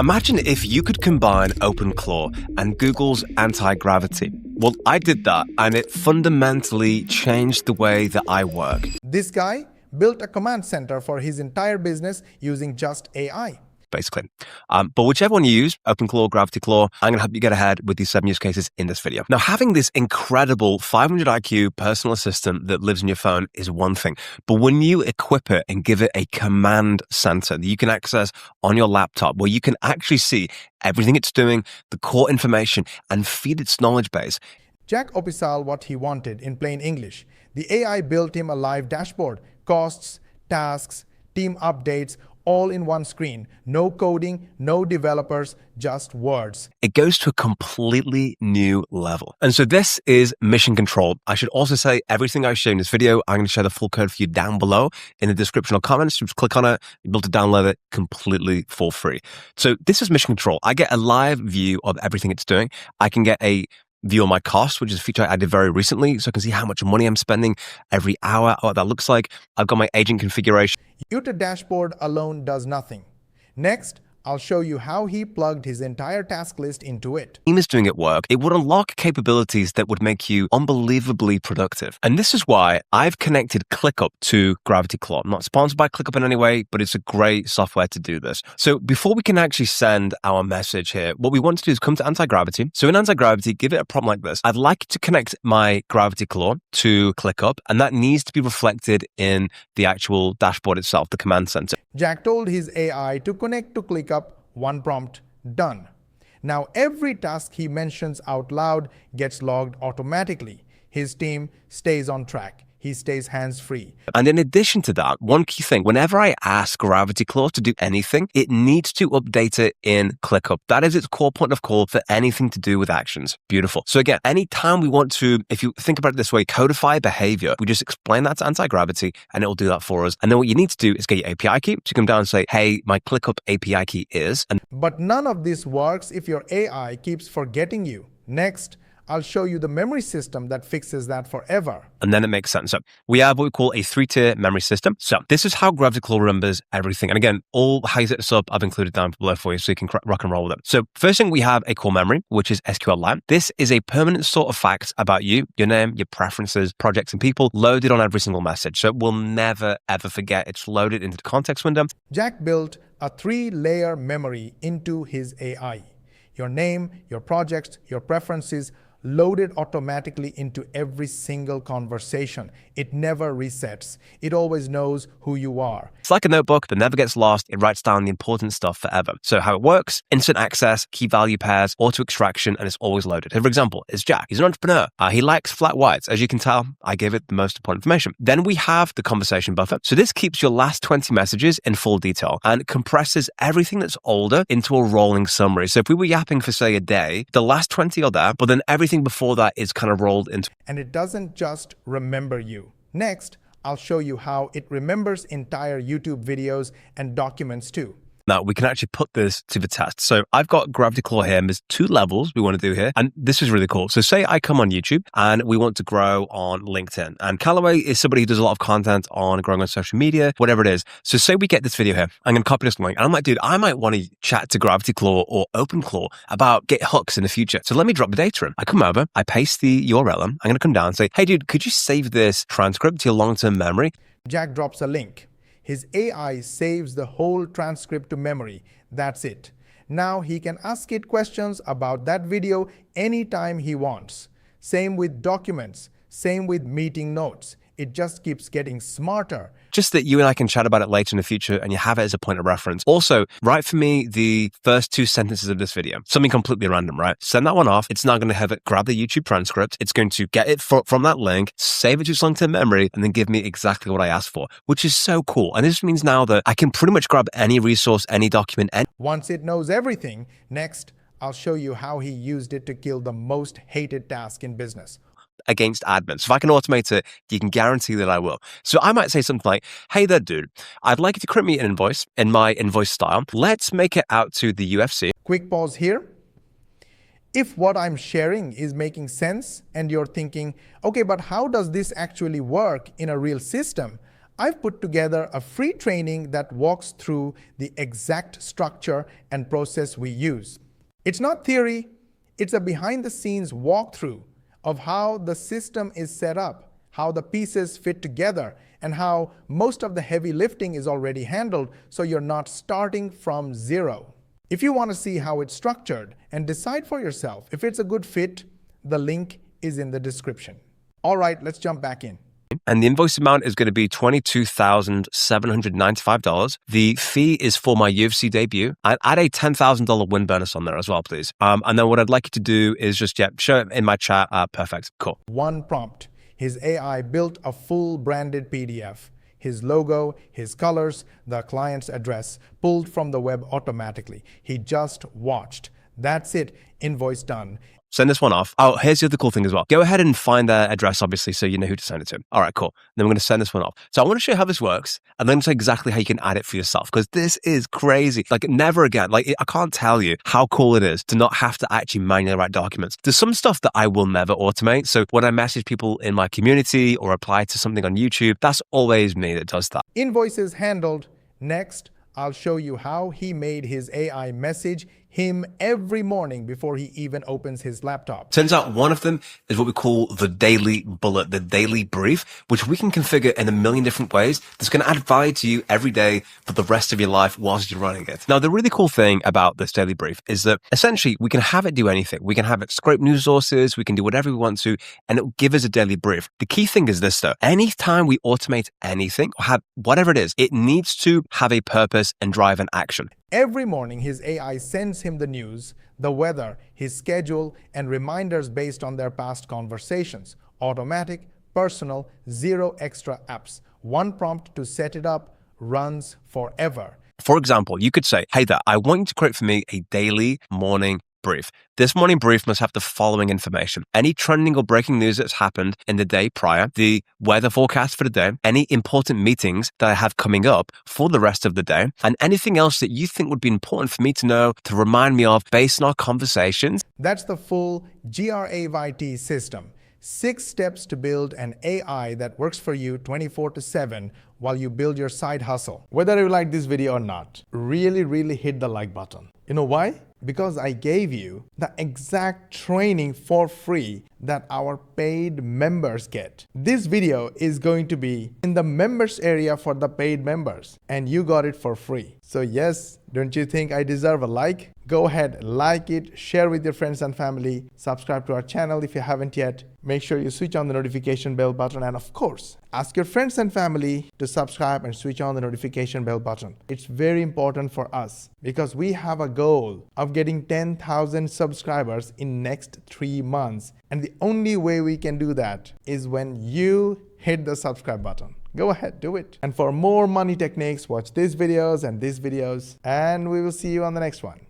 Imagine if you could combine OpenClaw and Google's anti-gravity. Well, I did that, and it fundamentally changed the way that I work. This guy built a command center for his entire business using just AI. Basically. But whichever one you use, OpenClaw, Gravity Claw, I'm going to help you get ahead with these 7 use cases in this video. Now, having this incredible 500 IQ personal assistant that lives in your phone is one thing. But when you equip it and give it a command center that you can access on your laptop, where you can actually see everything it's doing, the core information, and feed its knowledge base. Jack Opisal what he wanted in plain English. The AI built him a live dashboard, costs, tasks, team updates, all in one screen. No coding, no developers, just words. It goes to a completely new level. And so this is mission control. I should also say everything I show in this video, I'm going to share the full code for you down below in the description or comments. Just click on it, you'll be able to download it completely for free. So this is mission control. I get a live view of everything it's doing. I can get a view on my costs, which is a feature I did very recently, so I can see how much money I'm spending every hour, what that looks like. I've got my agent configuration. Uta dashboard alone does nothing. Next, I'll show you how he plugged his entire task list into it. Team is doing at work. It would unlock capabilities that would make you unbelievably productive. And this is why I've connected ClickUp to Gravity Claw. I'm not sponsored by ClickUp in any way, but it's a great software to do this. So before we can actually send our message here, what we want to do is come to anti-gravity. So in anti-gravity, give it a prompt like this. I'd like to connect my Gravity Claw to ClickUp, and that needs to be reflected in the actual dashboard itself, the command center. Jack told his AI to connect to ClickUp, one prompt, done. Now every task he mentions out loud gets logged automatically. His team stays on track. He stays hands-free. And in addition to that, one key thing, whenever I ask Gravity Claw to do anything, it needs to update it in ClickUp. That is its core point of call for anything to do with actions. Beautiful. So again, anytime we want to, if you think about it this way, codify behavior, we just explain that to anti-gravity and it will do that for us. And then what you need to do is get your API key. So you come down and say, hey, my ClickUp API key is. But none of this works if your AI keeps forgetting you. Next, I'll show you the memory system that fixes that forever. And then it makes sense. So we have what we call a 3-tier memory system. So this is how Gravity Claw remembers everything. And again, all how you set this up, I've included down below for you so you can rock and roll with it. So first thing, we have a core memory, which is SQLite. This is a permanent sort of facts about you, your name, your preferences, projects, and people loaded on every single message. So we'll never, ever forget. It's loaded into the context window. Jack built a 3-layer memory into his AI. Your name, your projects, your preferences, loaded automatically into every single conversation. It never resets. It always knows who you are. It's like a notebook that never gets lost. It writes down the important stuff forever. So how it works, instant access, key value pairs, auto extraction, and it's always loaded. For example, it's Jack. He's an entrepreneur. He likes flat whites. As you can tell, I gave it the most important information. Then we have the conversation buffer. So this keeps your last 20 messages in full detail and compresses everything that's older into a rolling summary. So if we were yapping for, say, a day, the last 20 are there, but then everything before that is kind of rolled into. And it doesn't just remember you. Next, I'll show you how it remembers entire YouTube videos and documents too. Now, we can actually put this to the test. So I've got Gravity Claw here, and there's 2 levels we want to do here. And this is really cool. So say I come on YouTube and we want to grow on LinkedIn. And Callaway is somebody who does a lot of content on growing on social media, whatever it is. So say we get this video here. I'm going to copy this link. And I'm like, dude, I might want to chat to Gravity Claw or OpenClaw about get hooks in the future. So let me drop the data in. I come over, I paste the URL in. I'm going to come down and say, hey, dude, could you save this transcript to your long-term memory? Jack drops a link. His AI saves the whole transcript to memory. That's it. Now he can ask it questions about that video anytime he wants. Same with documents. Same with meeting notes. It just keeps getting smarter. Just that you and I can chat about it later in the future and you have it as a point of reference. Also, write for me the first 2 sentences of this video. Something completely random, right? Send that one off. It's now going to have it grab the YouTube transcript. It's going to get it from that link, save it to its long-term memory, and then give me exactly what I asked for, which is so cool. And this means now that I can pretty much grab any resource, any document. Once it knows everything, next, I'll show you how he used it to kill the most hated task in business. Against admins. So if I can automate it, you can guarantee that I will. So I might say something like, hey there, dude, I'd like you to create me an invoice in my invoice style. Let's make it out to the UFC. Quick pause here. If what I'm sharing is making sense and you're thinking, okay, but how does this actually work in a real system? I've put together a free training that walks through the exact structure and process we use. It's not theory, it's a behind-the-scenes walkthrough of how the system is set up, how the pieces fit together, and how most of the heavy lifting is already handled, so you're not starting from zero. If you want to see how it's structured and decide for yourself if it's a good fit, the link is in the description. All right, let's jump back in. And the invoice amount is going to be $22,795. The fee is for my UFC debut. I'd add a $10,000 win bonus on there as well, please. And then what I'd like you to do is just, show it in my chat. Perfect. Cool. One prompt. His AI built a full branded PDF. His logo, his colors, the client's address, pulled from the web automatically. He just watched. That's it. Invoice done. Send this one off. Oh, here's the other cool thing as well. Go ahead and find their address, obviously, so you know who to send it to. All right, cool. Then we're going to send this one off. So I want to show you how this works and then show exactly how you can add it for yourself, because this is crazy. Like, never again. Like, I can't tell you how cool it is to not have to actually manually write documents. There's some stuff that I will never automate. So when I message people in my community or apply to something on YouTube, that's always me that does that. Invoices handled. Next, I'll show you how he made his AI message him every morning before he even opens his laptop. Turns out one of them is what we call the daily bullet, the daily brief, which we can configure in a million different ways. That's going to add value to you every day for the rest of your life whilst you're running it. Now, the really cool thing about this daily brief is that essentially we can have it do anything. We can have it scrape news sources. We can do whatever we want to, and it will give us a daily brief. The key thing is this though. Anytime we automate anything or have whatever it is, it needs to have a purpose and drive an action. Every morning, his AI sends him the news, the weather, his schedule, and reminders based on their past conversations. Automatic, personal, zero extra apps. One prompt to set it up, runs forever. For example, you could say, hey there, I want you to create for me a daily morning brief. This morning brief must have the following information: any trending or breaking news that's happened in the day prior, the weather forecast for the day, any important meetings that I have coming up for the rest of the day, and anything else that you think would be important for me to know to remind me of based on our conversations. That's the full GRAVIT system. 6 steps to build an AI that works for you 24/7 while you build your side hustle. Whether you like this video or not, really hit the like button. You know why? Because I gave you the exact training for free that our paid members get. This video is going to be in the members area for the paid members, and you got it for free. So yes, don't you think I deserve a like? Go ahead, like it, share with your friends and family, subscribe to our channel if you haven't yet. Make sure you switch on the notification bell button, and of course, ask your friends and family to subscribe and switch on the notification bell button. It's very important for us because we have a goal of getting 10,000 subscribers in next 3 months. And the only way we can do that is when you hit the subscribe button. Go ahead, do it. And for more money techniques, watch these videos and we will see you on the next one.